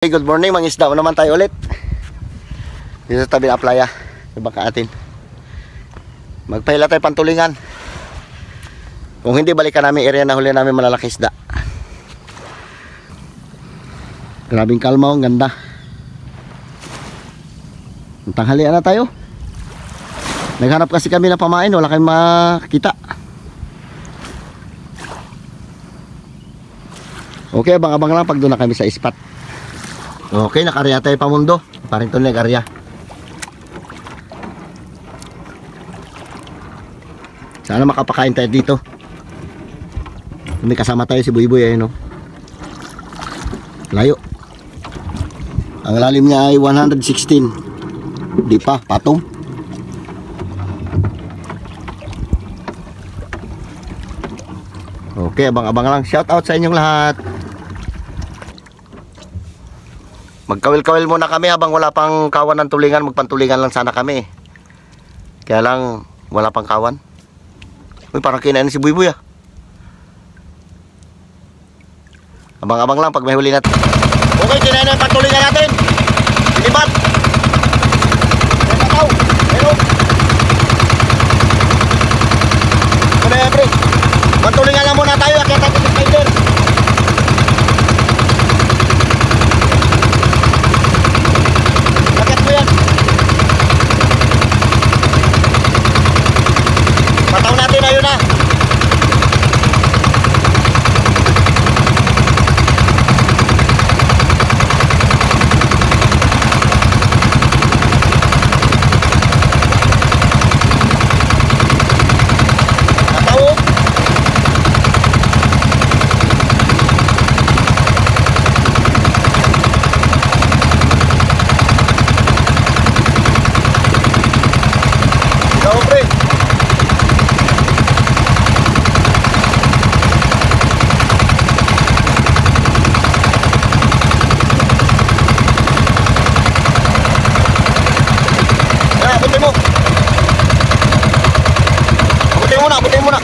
Hey, good morning, mangisda naman tayo ulit dito sa tabi ng playa sa bangka atin. Magpahila tayo pantulingan. Kung hindi, balikan namin area na huli namin malalaki isda. Grabing kalma, ang ganda. Tanghalian na tayo. Naghanap kasi kami ng pamain, wala kayong makita. Okay, abang-abang lang pag doon na kami sa spot. Okay, nakarya tayo pamundo. Parang ito nag-arya. Sana makapakain tayo dito. May kasama tayo si Buy Buy, ayun, no? Layo. Ang lalim niya ay 116. Di pa, patong. Okay, abang-abang lang. Shout out sa inyong lahat. Magkawil-kawil muna kami habang wala pang kawan ng tulingan. Magpantulingan lang sana kami. Kaya lang wala pang kawan. Uy, parang kinain si Buy Buy, ah. Abang-abang lang pag may huli natin. Okay, kinain na yung pantulingan natin. Sinibat. Pataw. Meron. Ano yan, pre? Pantulingan lang muna tayo. Kaya tayo sa spider. Pataw natin, ayun na. Pataw. Ikaw, pre. Abutin mo. Abutin muna.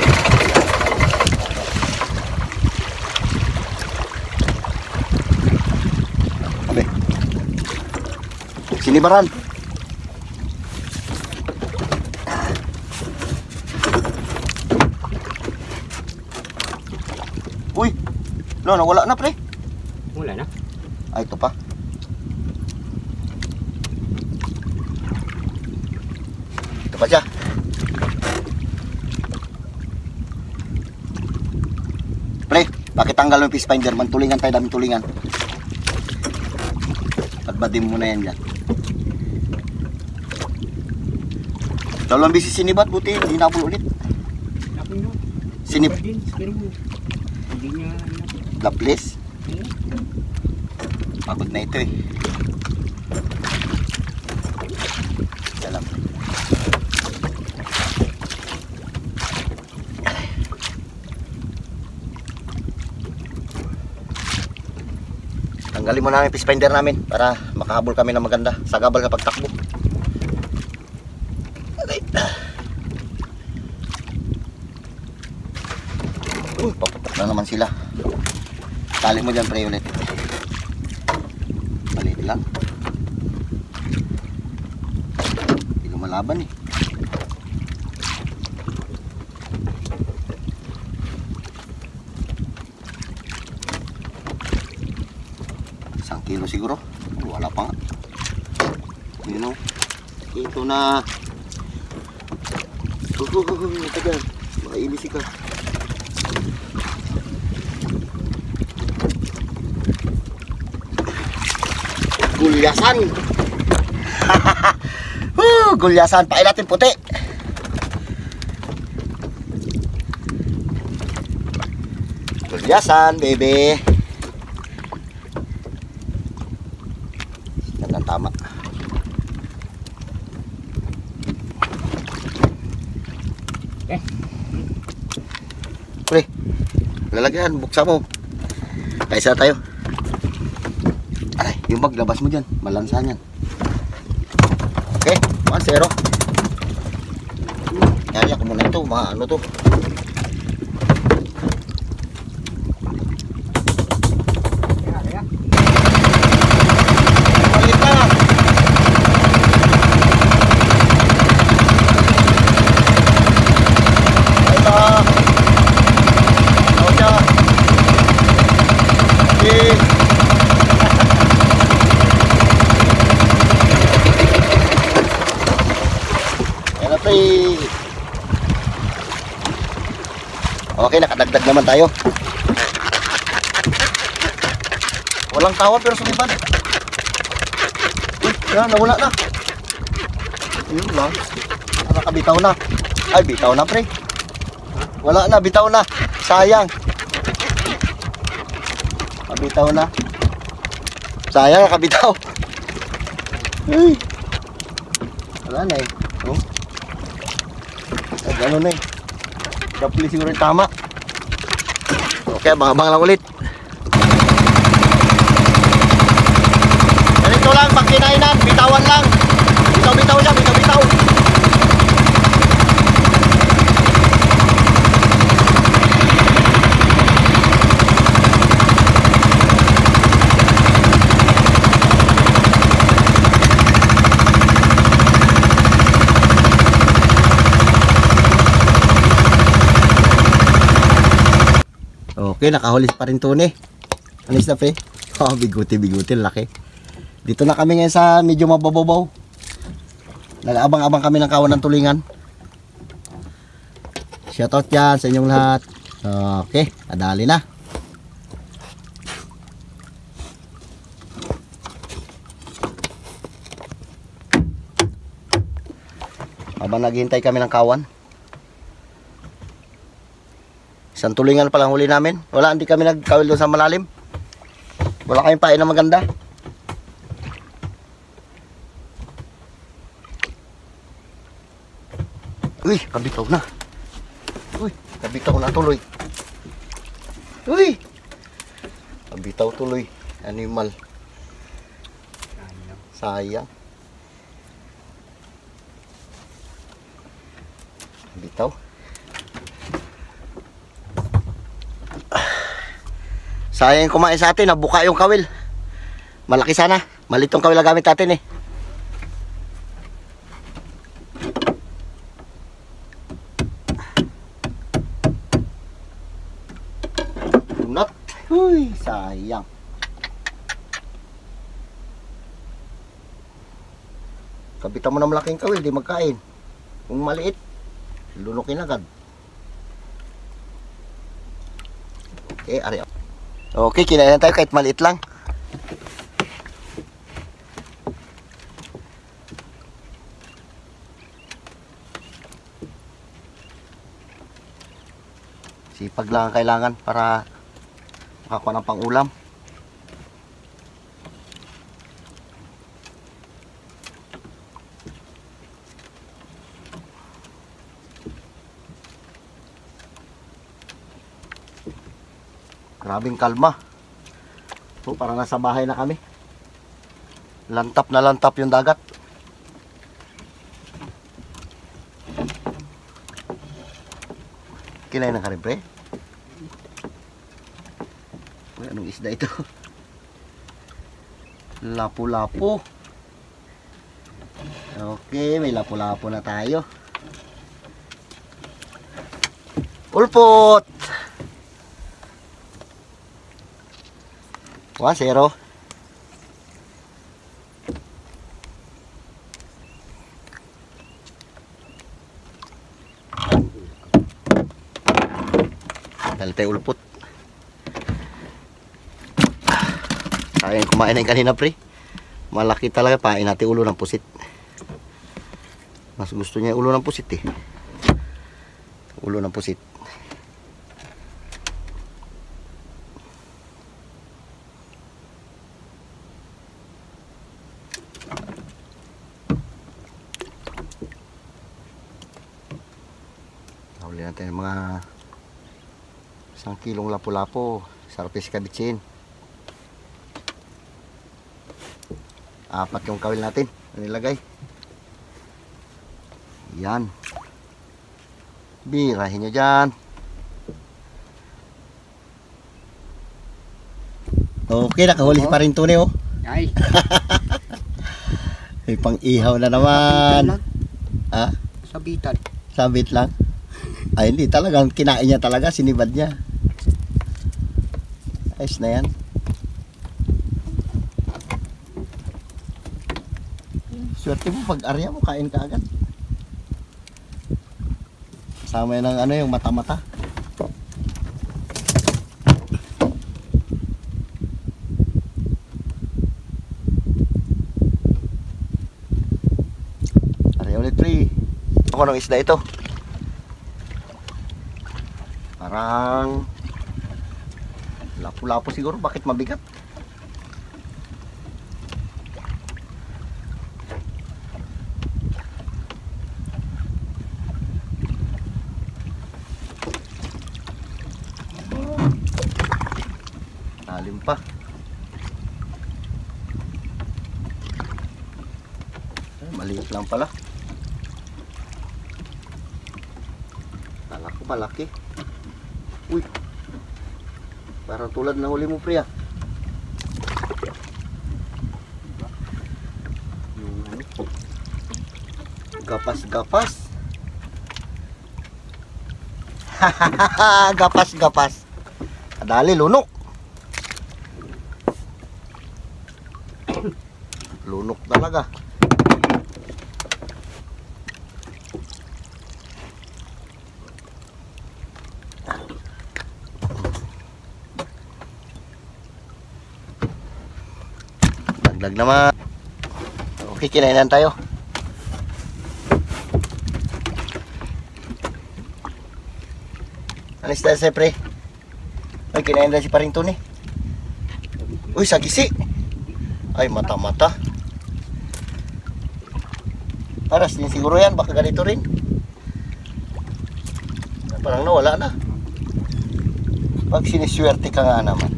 Abe. Sinibaran. Uy. No, nawala na, pre. Wala na. Ay, ito pa. Ito pa siya. Pre, bakit tanggal yung fish finder? Mantulingan tayo, daming tulingan. Padbadim mo na yan dyan. Dalawang bisis sinibat, buti hindi nabul ulit. Sinip. Laplis. Pagod na ito, eh. Salam. Tanggalin mo namin yung fish finder namin para makahabol kami ng maganda. Sagabal kapag takbo. Okay. Papatak na naman sila. Tali mo dyan, pre, ulit. Maliit lang. Hindi ko malaban, eh. Kilo siguro, wala pa nga. Yun, o. Ito na. Tagal, makailisi ka. Gulyasan. Gulyasan, pain natin puti. Gulyasan, baby. Tama. Pre, lalagyan, buksan mo. Kaisa tayo. Ay, yung bag, labas mo dyan. Malansan yan. Okay, 1-0. Yaya ko muna ito, mga ano to. Okay, nakadagdag naman tayo. Walang tawad pero sumibad. Uy, yan, nawala na. Yun lang. Nakabitaw na. Ay, bitaw na, pre. Wala na, bitaw na. Sayang. Kabitaw na. Sayang, nakabitaw. Ay. Wala na eh. Oh. Ay, gano'n na eh. Kapuli siguro yung tama. Okay, abang-abang lang ulit. Ganito lang, pag kinainan, bitawan lang. Bitaw-bitaw siya, bitaw-bitaw. Okay, nakahuli pa rin tuni. Alis na, pre. Oh, biguti-biguti, laki. Dito na kami ngayon sa medyo mabababaw. Nag-abang-abang kami ng kawan ng tulingan. Shoutout yan sa inyong lahat. Okay, adali na. Habang naghihintay kami ng kawan. Isang tulingan pa lang huli namin. Wala, hindi kami nagkawil doon sa malalim. Wala kayong pain na maganda. Uy, kabitaw na. Uy, kabitaw na tuloy. Uy, kabitaw tuloy. Animal. Sayang. Kabitaw. Sayang kumain sa atin, nabuka yung kawil. Malaki sana. Malitong kawil na gamit natin eh. Not. Huy, sayang. Kabitan mo na malaking kawil, di magkain. Kung maliit, lunukin agad. Okay, ari. Okay, kinain na tayo kahit maliit lang. Sipag lang ang kailangan para makakuha ng pang-ulam. Grabing kalma. So, parang nasa bahay na kami. Lantap na lantap yung dagat. Kinain ka rin, pre? Uy, anong isda ito? Lapu-lapu. Okay, may lapu-lapu na tayo. Ulpot! 1-0. Dali tayo ulpot. Sayang kumain na yung kanina, pre. Malaki talaga, pain natin ulo ng pusit. Mas gusto niya ulo ng pusit eh. Ulo ng pusit. Huli natin mga 1 kilong lapu-lapu, sarpis kabitsin. 4 yung kawil natin nilagay. Yan. Birahin nyo dyan. Okay, nakahuli pa rin tuni oh. Ay. May pang-ihaw na naman. Ha? Sabitan. Sabit lang. Ay, hindi talagang kinain niya talaga, sinibad niya. Ayos na yan. Swerte mo pag arya mo, kain ka agad. Kasama yan ng ano, yung mata-mata. Ako ng isda ito. Parang lapu-lapu siguro. Bakit mabigat? Lalim pa. Maliit lang pala. Kala ko malaki. Uy. Parang tulad na huli mo, pre, ah. Gapas-gapas. Gapas-gapas. Kadali, lunok. Lunok talaga. Dagdag naman. Okay, kinainan tayo. Alis tayo sa pre. Ay, kinain na si paring Tony. Uy, sagisi. Ay, mata-mata. Paras din siguro yan. Baka ganito rin. Parang nawala na. Pag siniswerte ka nga naman.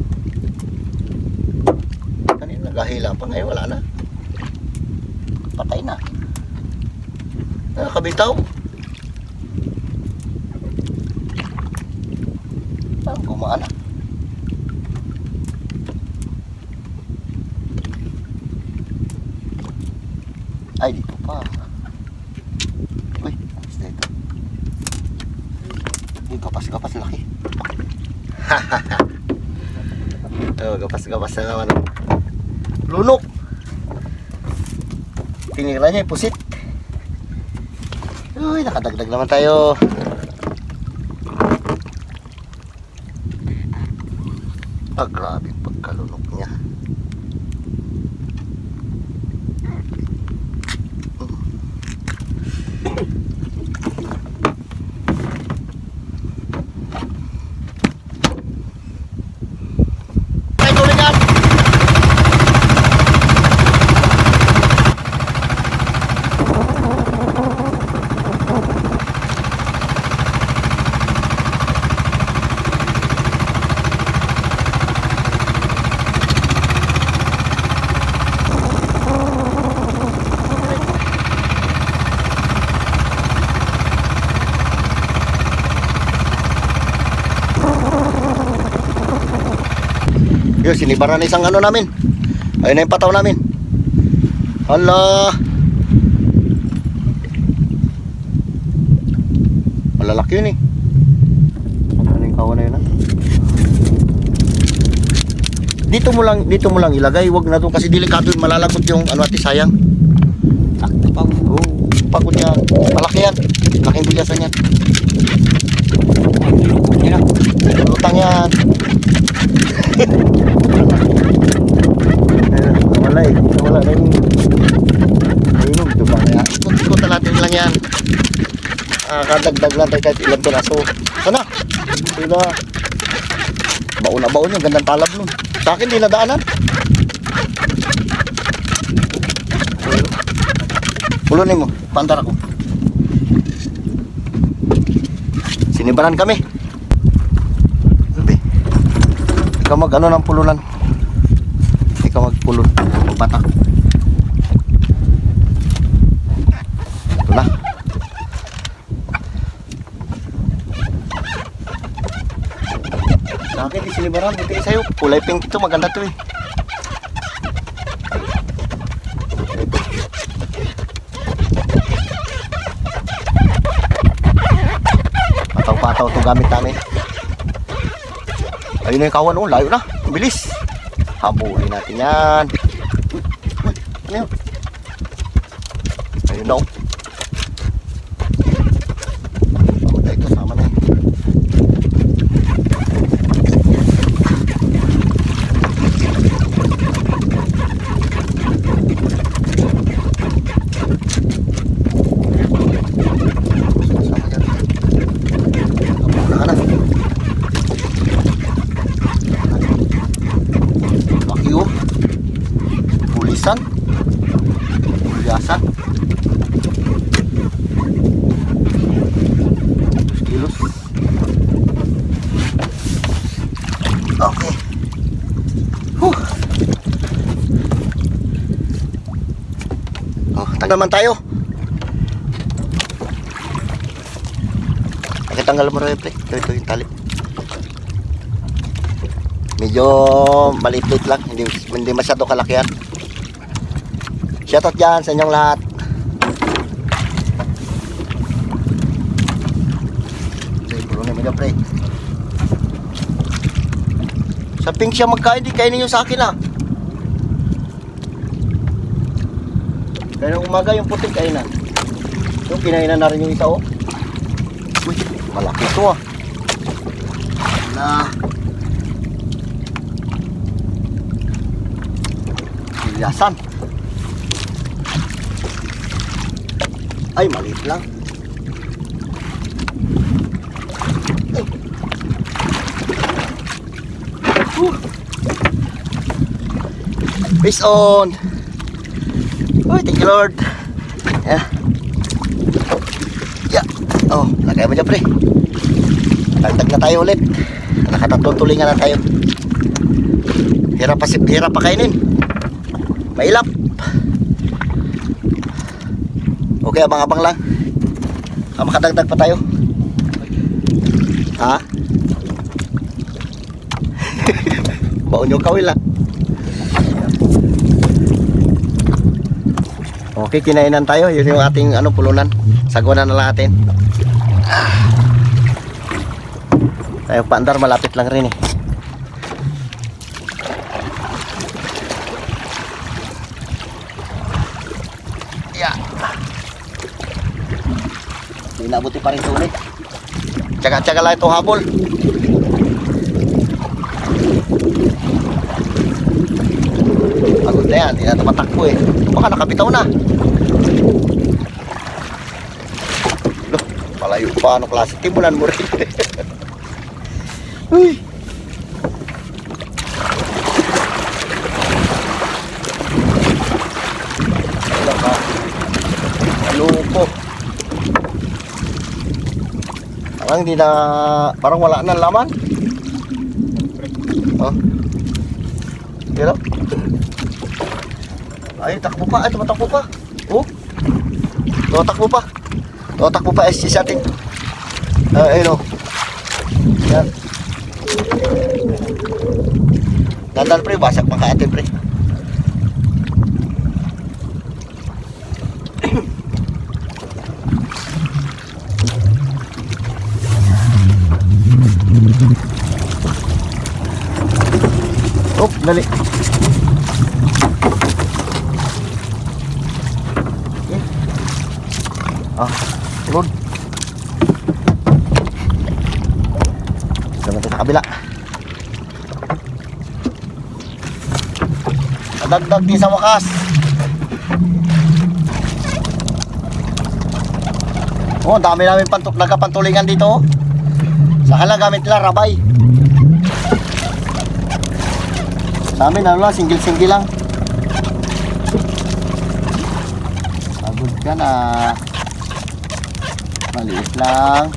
Kanina nagahila pa ngayon. Wala na. Patay na. Nakabitaw. Parang gumaan na. Ay, dito pa. Uy, basta ito. Uy, gapas-gapas laki. Oh, gapas-gapas na naman. Lunok. Tinira niya yung pusit. Uy, nakadagdag naman tayo. Ah, grabe pagkalunok niya. Yun, sinibaran na isang ano namin. Ayun na yung pataw namin. Hala. Malalaki yun eh. Ano yung kawan na yun, ha? Dito mo lang ilagay. Huwag na doon kasi delikado yun. Malalagot yung ano ati, sayang. Oh, pagod yan. Malaki yan. Laking gulyasan yan. Lutang yan. Wala na yung inog, diba? Kaya ikot-ikot natin lang yan. Kadagdag lang tayo kahit ilang piraso. Sana? Sila. Baon na baon yung gandang talab nun. Sa akin di nadaanan. Pulunin mo, pandar ako. Sinibaran kami. Ikaw mag ano ng pulunan. Ikaw magpulon. Magbatak. Ito na. Sa akin di sinibaran. Buti sa'yo. Kulay pink ito. Maganda ito eh. Pataw-pataw ito gamit namin. Ayun na yung kawan, oh, layo na, bilis. Habulin natin yan. Ano yun? Ayun na, oh. Pagod ito, sama na yun. Malisan. Biyasan. 2 kilos. Okay. Oh, tanggal naman tayo. Tanggal mo rin, pre. Ito yung tali. Medyo maliit lang, hindi masyado kalakihan. Shoutout dyan sa inyong lahat. Sige, pulungin mo dyan, pre. Sa pink siya magkain, di kainin nyo sa akin, ah. Kaya nung umaga yung puting kainan. Yung kinainan na rin yung isa, oh. Uy, malaki ito, ah. Hilyasan. Ay, maliit lang. Peace on. Uy, thank you Lord. Yeah. Yeah. Oh, lagay mo dyan, pre. Tagtag na tayo ulit. Nakatatulingan na tayo. Hirap pa kainin. Mailap. Okay, abang-abang lang. Makadagdag pa tayo. Ha? Baon yung kawil, ha? Okay, kinainan tayo. Yun yung ating pulunan. Sagwanan na lang natin. Tayo paandar, malapit lang rin, eh. Yeah. Inabuti pa rin ito ulit. Tsaga-tsaga lang ito habol. Pagod na yan, hindi na ito matakbo, eh. Baka nakabitaw na. Loh, palayo pa, ano klase. Timulan mo rin. Uy. Wala ka. Lupo. Parang hindi na, parang wala na laman. Oh. Pero ay, takbo pa. Ay, tumatakbo pa. Oh. Tumatakbo pa. Tumatakbo pa SC sa atin. Ayun, oh. Yan. Dandan, pre. Basak pa ka atin, pre. Oh, dali. Ah, turun. Kita natin sa kabila. Nadagdag din sa wakas. Oh, dami namin nagkapantulingan dito. Sa hala gamit nila rabay. Sa amin ano lang, single-single lang. Pagod ka na. Maliit lang.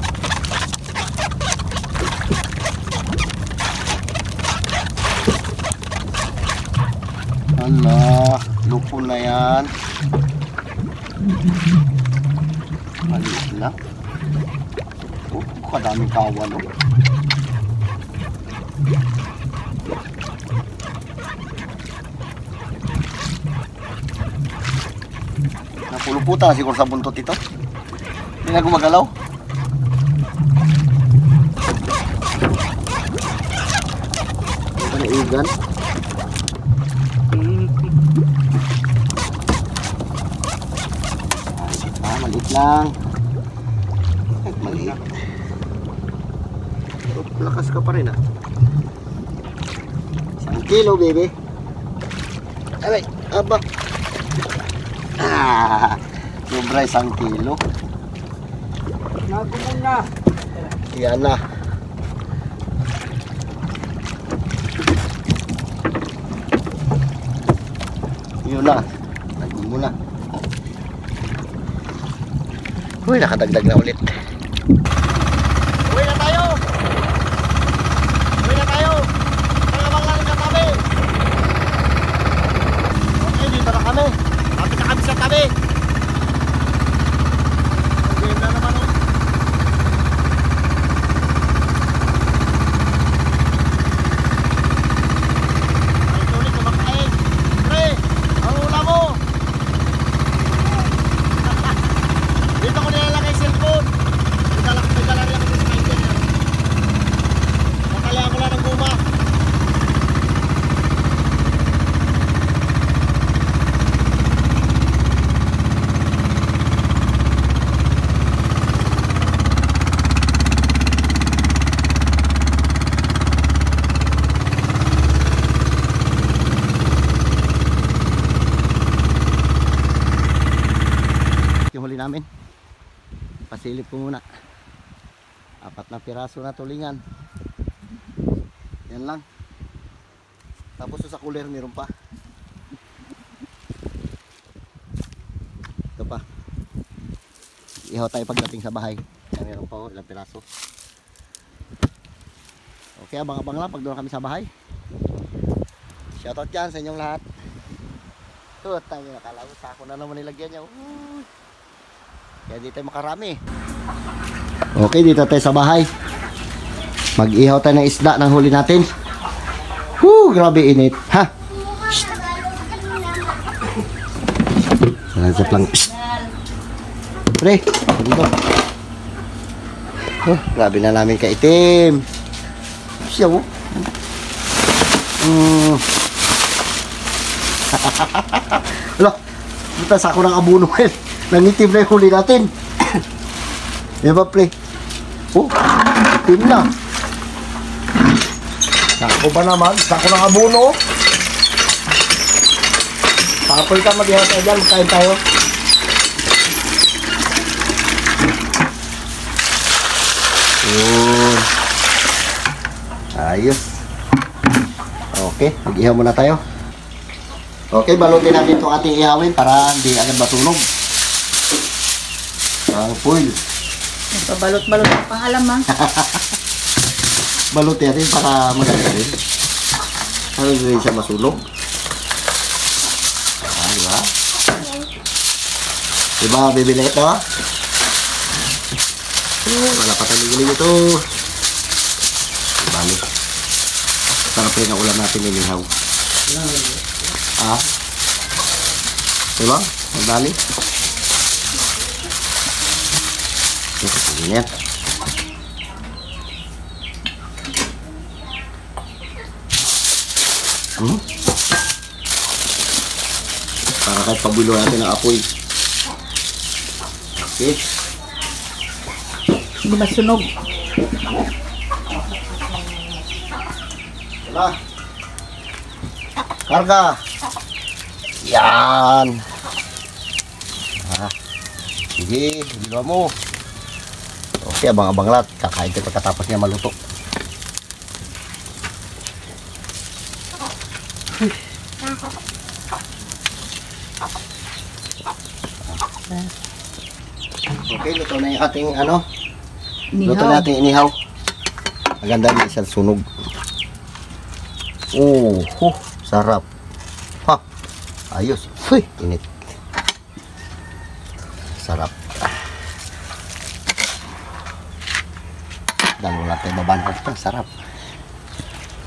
Allah, lupo na yan. Maliit lang. Oh, kadaming kawan, oh. Napuluputan siguro sa buntot ito. Hindi na gumagalaw. Ito na igan. Maliit lang. Maliit. Oh, lakas ka pa rin, ah. 1 kilo, baby. Ay, aba. Sobra 1 kilo. Nago muna. Yan na. Yun na. Lagyan mo na. Uy, nakadagdag na ulit. Uwi na tayo! Uwi na tayo! Malamang lang sa tabi! Okay, dito na kami. Kapit na kami sa tabi. Okay na naman oh. Ay, tuloy kumakain. Pre, ang ulam mo! Dito ko nilalagay cellphone. May dala rin ako sa spider. Nakalihan ko lang ng guma. Yung huli namin. Pasilip ko muna. 4 na piraso na tulingan. Yan lang. Tapos sa cooler meron pa. Ito pa. Ihaw tayo pagdating sa bahay. Yan, meron pa ilang piraso. Okay, abang-abang lang pag doon kami sa bahay. Shoutout dyan sa inyong lahat. Ito, tayo nakala ko sako na naman nilagyan niya. Kaya dito tayo makarami. Okay, dito tayo sa bahay. Mag-ihaw tayo ng isda ng huli natin. Grabe init. Ha? Shhh. Nalanzap lang. Shhh. Pre, dito. Grabe na namin kaitim. Siya mo. Wala. Buta sa ako ng abuno. Nangitim na yung huli natin. Diba pre? Oh, itim na. Sako ba naman? Sako ng abuno. Papoy ka, mag-ihaw tayo dyan. Kain tayo. Yun. Ayos. Okay, mag-ihaw muna tayo. Okay, balutin natin itong ating ihawin para hindi agad masunog. Ang foil. Pabalot-balot ang pangalam ha. Balutin natin para maganda rin. Para hindi siya masunog. Diba? Diba, bibili ito ha? Wala pa tayo giling ito. Bali. Sarap rin ang ulam natin inihaw. Ah? Diba? Madali. Ganyan. Para kahit pabulo natin ang apoy. Okay. Hindi masunog. Wala. Karga. Yan. Sige, ginawa mo. Okay, abang-abang lahat. Kakain tayo pagkatapos niya maluto. Okay, luto na yung ating ano. Luto na ating inihaw. Maganda na isang sunog. Sarap. Ha, ayos. Uy, init. Sarap. Dalo natin babantag ito. Sarap.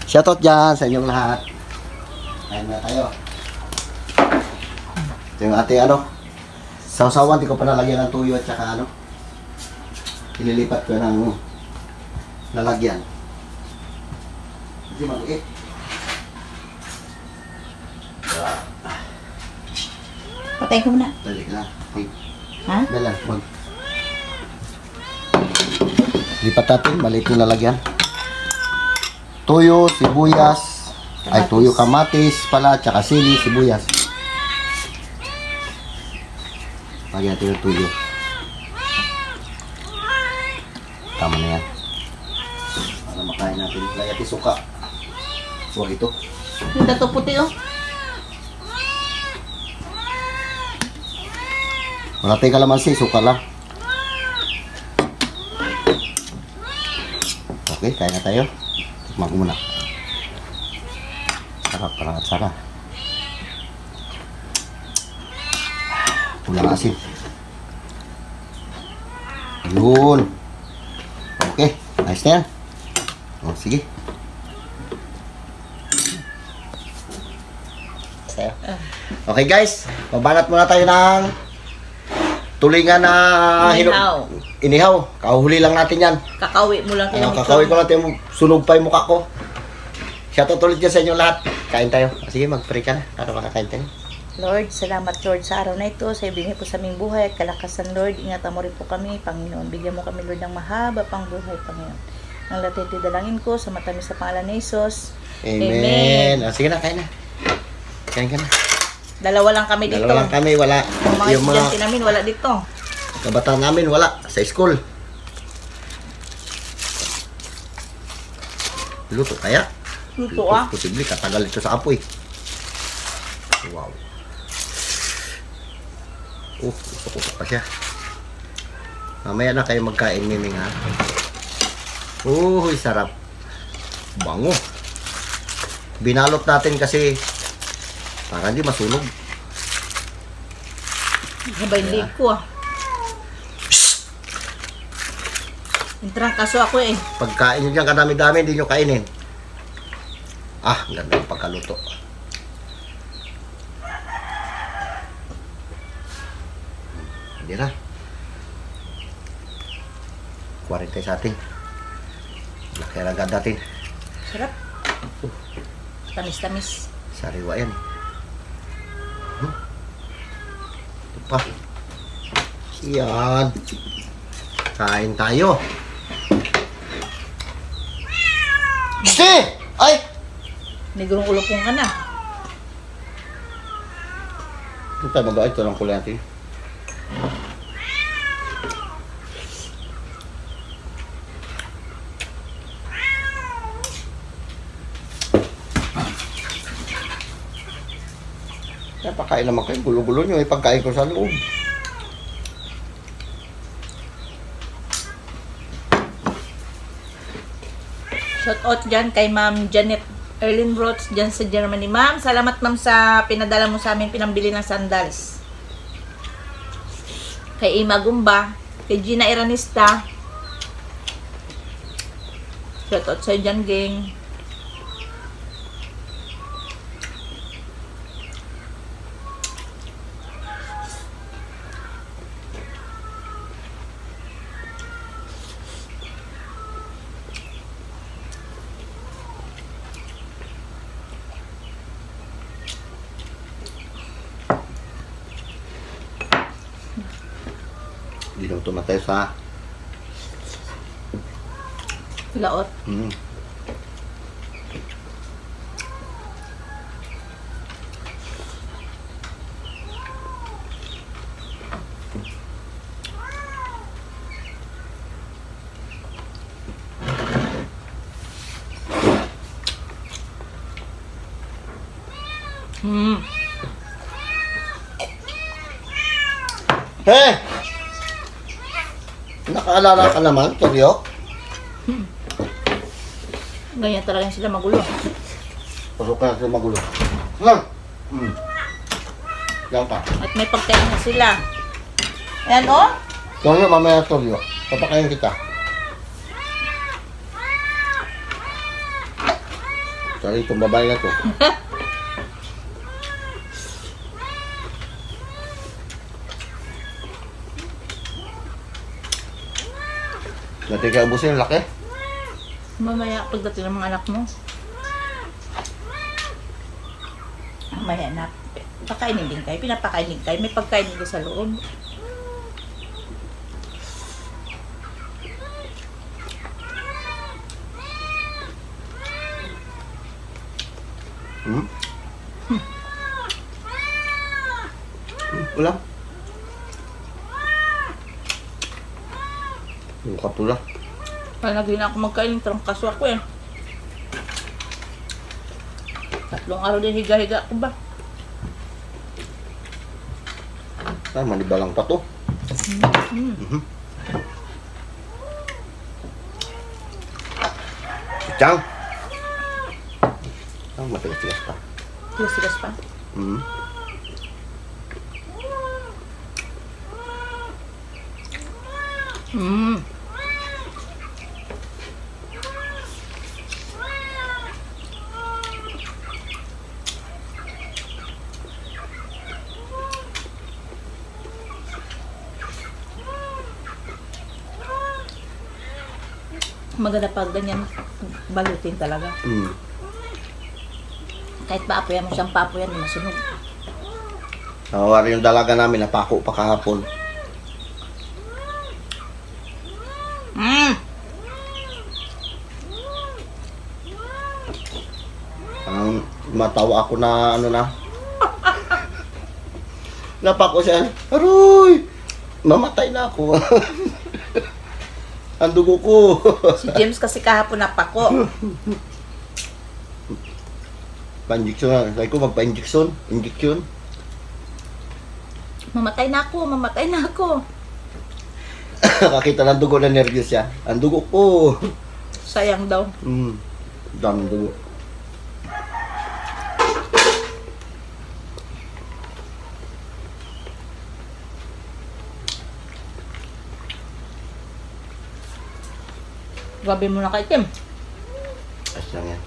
Shoutout dyan sa inyong lahat. Kain na tayo. Ito yung ating ano. Sausawan, di ko pa nalagyan ng tuyo at saka ano. Ililipat ko ng lalagyan. Hindi mag-iit. Patay ko muna. Dali ka na. Ha? Dala, mag. Lipat natin, maliit yung lalagyan. Tuyo, sibuyas. Ay, tuyo, kamatis pala, tsaka sili, sibuyas. Lagyan natin yung tuyo. Tama na yan. Para makain natin. Lagyan natin suka. Huwag ito. Yung dato puti oh. Wala tayong kalamansi, sukar lang. Okay, kaya na tayo. Tikman ko muna. Sarap, parang at saka. Walang asin. Yun. Okay, nice na yan. O, sige. Okay guys, mabanat muna tayo ng tulingan na inihaw. Kahuhuli lang natin yan. Kakawi mo lang. Kakawin ko lang tayo, sunog pa yung mukha ko. Shoutout ulit dyan sa inyo lahat. Kain tayo. Sige, mag-pray ka na para makakain tayo. Lord, salamat Lord sa araw na ito. Sa ibigay po sa aming buhay at kalakasan Lord. Ingatan mo rin po kami, Panginoon. Bigyan mo kami Lord ng mahaba pang buhay, Panginoon. Ang latiti dalangin ko sa matamis sa pangalan ni Jesus. Amen. Sige na, kain na. Kain ka na. Dalawa lang kami dito. Dalawa lang kami, wala. Yung mga estudyante namin, wala dito. Kabataan namin, wala. Sa school. Luto kaya? Luto ah. Posible, katagal ito sa apoy. Wow. Usok-usok pa siya. Mamaya na kayo magkain, Miming, ha? Sarap. Bango. Binalot natin kasi para hindi masunog. Sabay lig ko ah. Entrang kaso ako eh. Pagkain nyo dyan, kadami-dami, hindi nyo kainin. Ganda yung pagkaluto. Hindi na. 40 sa atin. Laki ang agad natin. Sarap. Tamis-tamis. Sariwa yan. Ito pa. Yan. Kain tayo. Gusti! Ay! Negurong ulupong ka na. Ito tayo mag-aay. Ito lang kulay natin. Napakain naman kayo. Gulo-gulo nyo. Pagkain ko sa loob. Shout out dyan kay Ma'am Janet Erlin Roth dyan sa Germany. Ma'am, salamat ma'am sa pinadala mo sa amin pinambili ng sandals. Kay Ima Gumba, kay Gina Iranista. Shout out sa dyan, gang. Hindi naman tumatay sa Laot. Hey! Nakaalala ka naman, Toryo? Ganyan talaga sila magulo. Pasok ka na sila magulo. Lang! Yan pa. At may pagkain na sila. Ayan o. Toryo, mamaya Toryo. Papakain kita. Sorry, itong babae na to. Natin kaya ubusin, laki. Mamaya pagdating ng mga anak mo. Mamaya na. Pakainin din kayo. Pinapakain din kayo. May pagkain din sa loob. Ulam. Yung kapula. Kaya naging ako magkain. Trangkaso ako eh. 3 araw din higa-higa ako ba? Ay, manibalang pa to. Mm. Chang. Ang matigas-tigas pa. Tigas-tigas pa. Mm. Mm. Maganda pag ganyan balutin talaga. Mm. Kahit paapoyan mo siyang papoyan, di masunog. Nawari yung dalaga namin, napako pa kahapon. Mm. Ang matawa ako na ano na. Napako siya. Aroy! Mamatay na ako. Ang dugo ko. Si James kasi kahapon napako. Pa-injection na. Sabi ko magpa-injection. Injection. Mamatay na ako, mamatay na ako. Nakakita ng dugo na nervous siya. Ang dugo ko. Sayang daw. Daming dugo. Gabi mo na kay Tim. Ayos lang yan.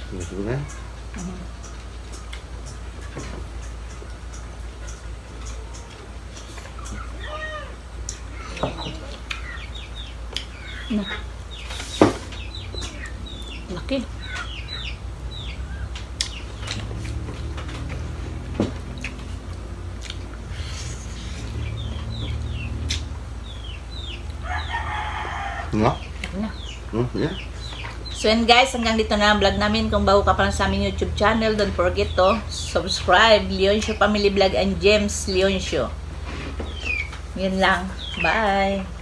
Gusto ko na. Na. Laki. Nga? Na. Yeah. So yun guys, hanggang dito na ang vlog namin. Kung bago ka pa lang sa aming YouTube channel, don't forget to subscribe. Leoncio Family Vlog and James Leoncio. Yun lang. Bye!